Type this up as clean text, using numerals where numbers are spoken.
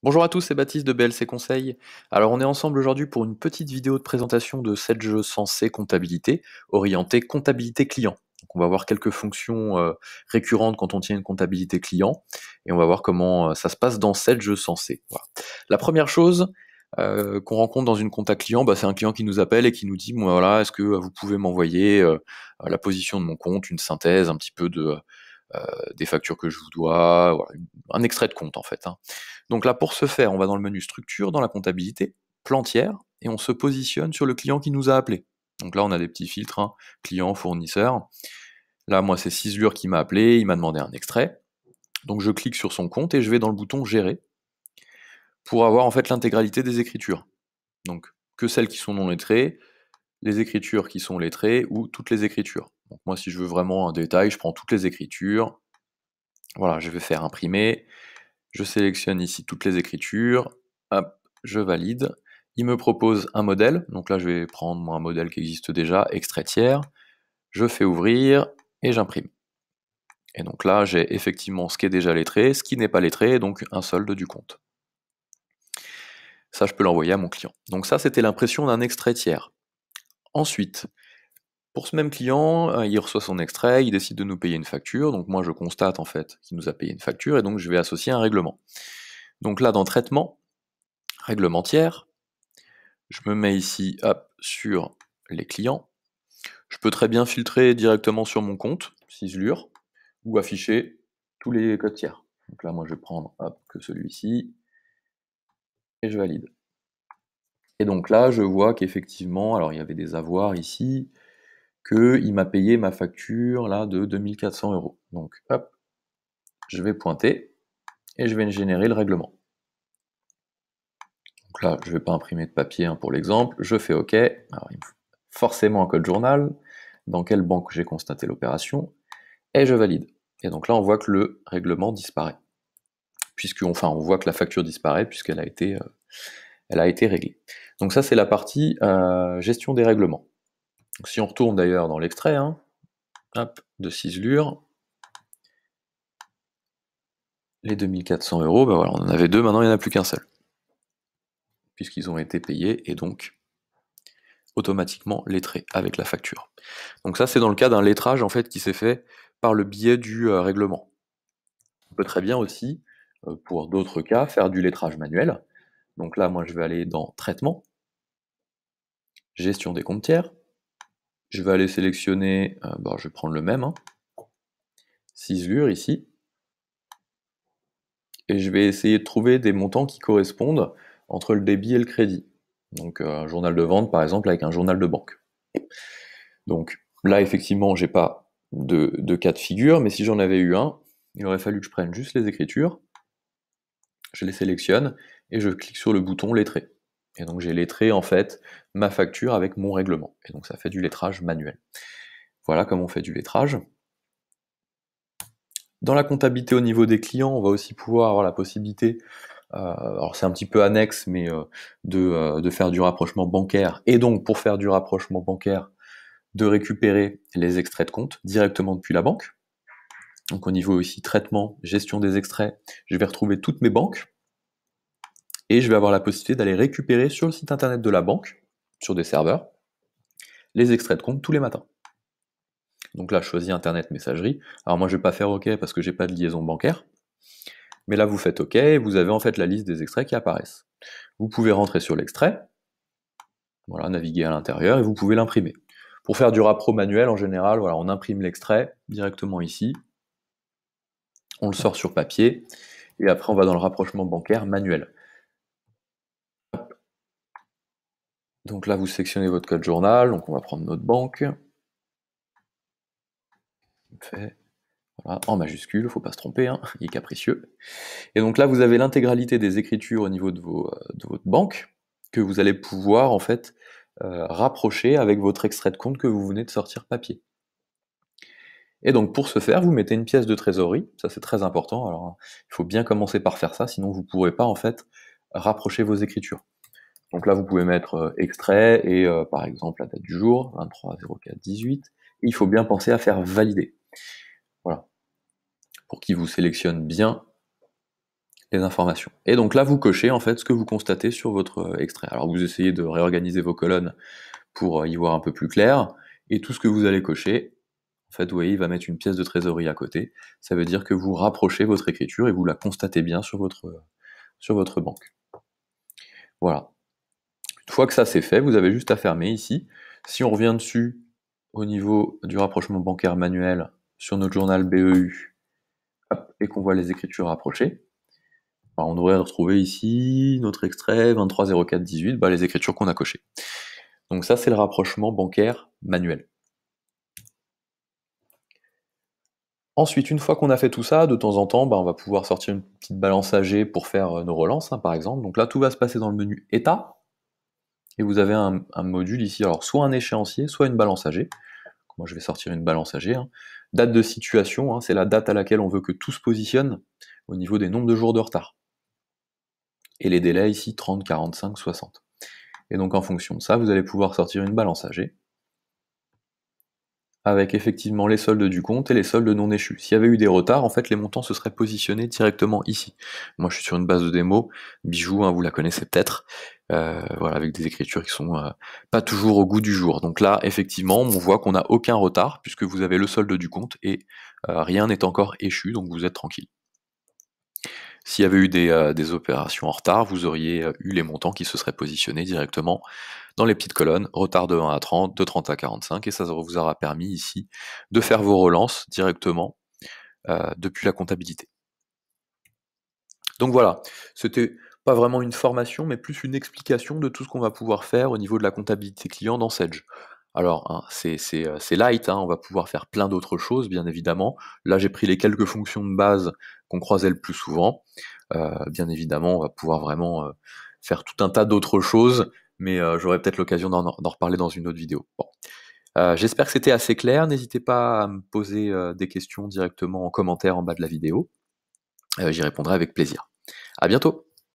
Bonjour à tous, c'est Baptiste de BLC Conseil. Alors on est ensemble aujourd'hui pour une petite vidéo de présentation de 7 jeux Sensei Comptabilité, orienté comptabilité client. Donc on va voir quelques fonctions récurrentes quand on tient une comptabilité client, et on va voir comment ça se passe dans 7 jeux Sensei. Voilà. La première chose qu'on rencontre dans une compta client, c'est un client qui nous appelle et qui nous dit, bon, voilà, est-ce que vous pouvez m'envoyer la position de mon compte, une synthèse un petit peu des factures que je vous dois, voilà, un extrait de compte en fait, hein. Donc là, pour ce faire, on va dans le menu structure, dans la comptabilité, plantière, et on se positionne sur le client qui nous a appelé. Donc là, on a des petits filtres, hein, client, fournisseur. Là, moi, c'est Cislure qui m'a appelé, il m'a demandé un extrait. Donc je clique sur son compte et je vais dans le bouton gérer pour avoir en fait l'intégralité des écritures. Donc que celles qui sont non lettrées, les écritures qui sont lettrées ou toutes les écritures. Donc moi, si je veux vraiment un détail, je prends toutes les écritures. Voilà, je vais faire imprimer. Je sélectionne ici toutes les écritures, hop, je valide. Il me propose un modèle, donc là je vais prendre un modèle qui existe déjà, extrait tiers, je fais ouvrir et j'imprime. Et donc là j'ai effectivement ce qui est déjà lettré, ce qui n'est pas lettré, donc un solde du compte. Ça je peux l'envoyer à mon client. Donc ça c'était l'impression d'un extrait tiers. Ensuite, pour ce même client, il reçoit son extrait, il décide de nous payer une facture, donc moi je constate en fait qu'il nous a payé une facture, et donc je vais associer un règlement. Donc là dans traitement, règlement tiers, je me mets ici, hop, sur les clients. Je peux très bien filtrer directement sur mon compte, Cislure, ou afficher tous les codes tiers. Donc là, moi, je vais prendre, hop, que celui-ci, et je valide. Et donc là, je vois qu'effectivement, alors il y avait des avoirs ici, qu'il m'a payé ma facture là de 2400 euros. Donc hop, je vais pointer, et je vais générer le règlement. Donc là, je ne vais pas imprimer de papier hein, pour l'exemple, je fais OK. Alors, il me faut forcément un code journal, dans quelle banque j'ai constaté l'opération, et je valide. Et donc là, on voit que le règlement disparaît, on voit que la facture disparaît puisqu'elle elle a été réglée. Donc ça, c'est la partie gestion des règlements. Donc si on retourne d'ailleurs dans l'extrait, hein, hop, de Cislure, les 2400 euros, voilà, on en avait deux, maintenant il n'y en a plus qu'un seul, puisqu'ils ont été payés et donc automatiquement lettrés avec la facture. Donc ça, c'est dans le cas d'un lettrage en fait qui s'est fait par le biais du règlement. On peut très bien aussi, pour d'autres cas, faire du lettrage manuel. Donc là, moi, je vais aller dans Traitement, Gestion des comptes tiers. Je vais aller sélectionner, je vais prendre le même, hein, Cislure ici, et je vais essayer de trouver des montants qui correspondent entre le débit et le crédit. Donc un journal de vente, par exemple, avec un journal de banque. Donc là, effectivement, j'ai pas de cas de figure, mais si j'en avais eu un, il aurait fallu que je prenne juste les écritures, je les sélectionne, et je clique sur le bouton lettré. Et donc j'ai lettré en fait ma facture avec mon règlement. Et donc ça fait du lettrage manuel. Voilà comment on fait du lettrage. Dans la comptabilité au niveau des clients, on va aussi pouvoir avoir la possibilité, alors c'est un petit peu annexe, mais de faire du rapprochement bancaire. Et donc pour faire du rapprochement bancaire, de récupérer les extraits de compte directement depuis la banque. Donc au niveau aussi traitement, gestion des extraits, je vais retrouver toutes mes banques. Et je vais avoir la possibilité d'aller récupérer sur le site internet de la banque, sur des serveurs, les extraits de compte tous les matins. Donc là, je choisis Internet Messagerie. Alors moi, je vais pas faire OK parce que j'ai pas de liaison bancaire. Mais là, vous faites OK et vous avez en fait la liste des extraits qui apparaissent. Vous pouvez rentrer sur l'extrait, voilà, naviguer à l'intérieur et vous pouvez l'imprimer. Pour faire du rappro manuel, en général, voilà, on imprime l'extrait directement ici, on le sort sur papier et après on va dans le rapprochement bancaire manuel. Donc là, vous sélectionnez votre code journal, donc on va prendre notre banque. Fait. Voilà, en majuscule, faut pas se tromper, hein, il est capricieux. Et donc là, vous avez l'intégralité des écritures au niveau de votre banque, que vous allez pouvoir en fait rapprocher avec votre extrait de compte que vous venez de sortir papier. Et donc pour ce faire, vous mettez une pièce de trésorerie, ça c'est très important, alors il faut bien commencer par faire ça, sinon vous ne pourrez pas en fait rapprocher vos écritures. Donc là, vous pouvez mettre extrait et par exemple la date du jour, 23-04-18, et il faut bien penser à faire valider. Voilà. Pour qu'il vous sélectionne bien les informations. Et donc là, vous cochez en fait ce que vous constatez sur votre extrait. Alors vous essayez de réorganiser vos colonnes pour y voir un peu plus clair, et tout ce que vous allez cocher, en fait, vous voyez, il va mettre une pièce de trésorerie à côté. Ça veut dire que vous rapprochez votre écriture et vous la constatez bien sur votre banque. Voilà. Une fois que ça c'est fait, vous avez juste à fermer ici. Si on revient dessus, au niveau du rapprochement bancaire manuel, sur notre journal BEU, hop, et qu'on voit les écritures rapprochées, bah, on devrait retrouver ici notre extrait 230418, bah, les écritures qu'on a cochées. Donc ça, c'est le rapprochement bancaire manuel. Ensuite, une fois qu'on a fait tout ça, de temps en temps, bah, on va pouvoir sortir une petite balance AG pour faire nos relances, hein, par exemple. Donc là, tout va se passer dans le menu État, et vous avez un module ici, alors soit un échéancier, soit une balance AG. Moi, je vais sortir une balance AG. Hein. Date de situation, hein, c'est la date à laquelle on veut que tout se positionne au niveau des nombres de jours de retard. Et les délais ici, 30, 45, 60. Et donc en fonction de ça, vous allez pouvoir sortir une balance AG avec effectivement les soldes du compte et les soldes non échus. S'il y avait eu des retards, en fait, les montants se seraient positionnés directement ici. Moi, je suis sur une base de démo, Bijou, hein, vous la connaissez peut-être, voilà, avec des écritures qui sont pas toujours au goût du jour. Donc là, effectivement, on voit qu'on n'a aucun retard, puisque vous avez le solde du compte et rien n'est encore échu, donc vous êtes tranquille. S'il y avait eu des opérations en retard, vous auriez eu les montants qui se seraient positionnés directement dans les petites colonnes, retard de 1 à 30, de 30 à 45, et ça vous aura permis ici de faire vos relances directement depuis la comptabilité. Donc voilà, c'était pas vraiment une formation, mais plus une explication de tout ce qu'on va pouvoir faire au niveau de la comptabilité client dans Sedge. Alors, hein, c'est light, hein, on va pouvoir faire plein d'autres choses, bien évidemment. Là, j'ai pris les quelques fonctions de base qu'on croisait le plus souvent. Bien évidemment, on va pouvoir vraiment faire tout un tas d'autres choses, mais j'aurai peut-être l'occasion d'en reparler dans une autre vidéo. Bon. J'espère que c'était assez clair. N'hésitez pas à me poser des questions directement en commentaire en bas de la vidéo. J'y répondrai avec plaisir. À bientôt!